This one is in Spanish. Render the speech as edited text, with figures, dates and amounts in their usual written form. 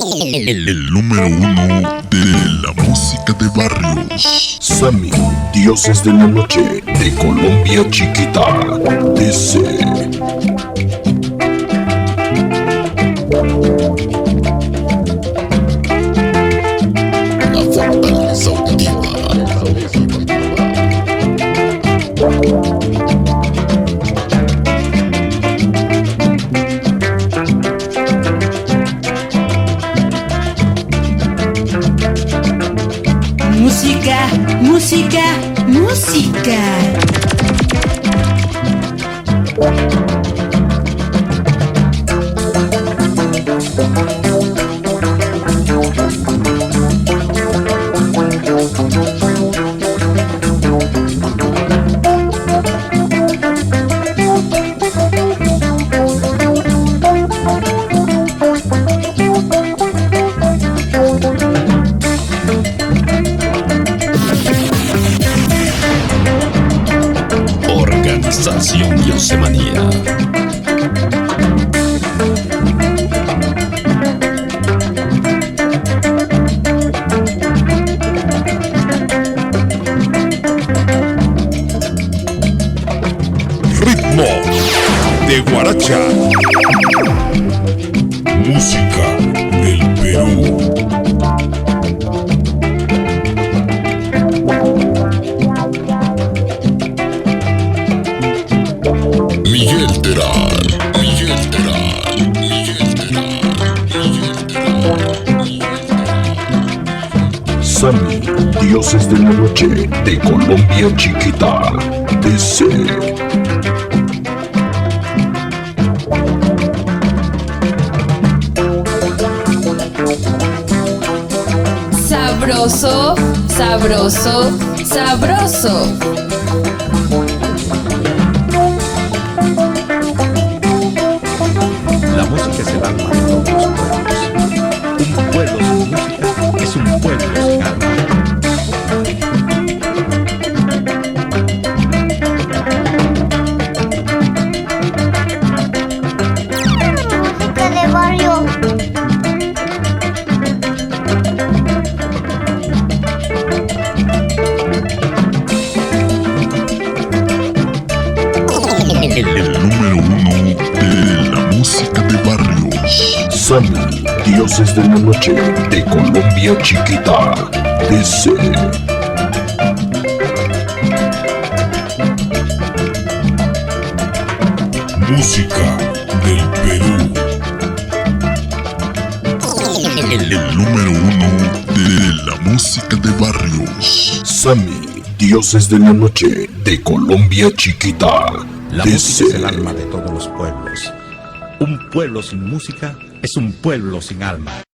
El número uno de la música de barrios. Sammy, Dioses de la Noche, de Colombia Chiquita, DC. La fortaleza auditiva. Música, música, música. Organización Diosemanía. Ritmo de guaracha. Música del Perú. Miguel Terán, Miguel Terán, Miguel Terán, Miguel Terán. Sammy, Dioses de la Noche, de Colombia Chiquita, DC. Sabroso, sabroso, sabroso. La música es el alma de todos los pueblos. Un pueblo sin música es un pueblo sin alma. Música de barrio. El número uno de la música de barrios. Sammy, Dioses de la Noche, de Colombia Chiquita, DC. Música del Perú. El número uno de la música de barrios. Sammy, Dioses de la Noche, de Colombia Chiquita, La DC. música es el alma de todos los pueblos. Un pueblo sin música es un pueblo sin alma.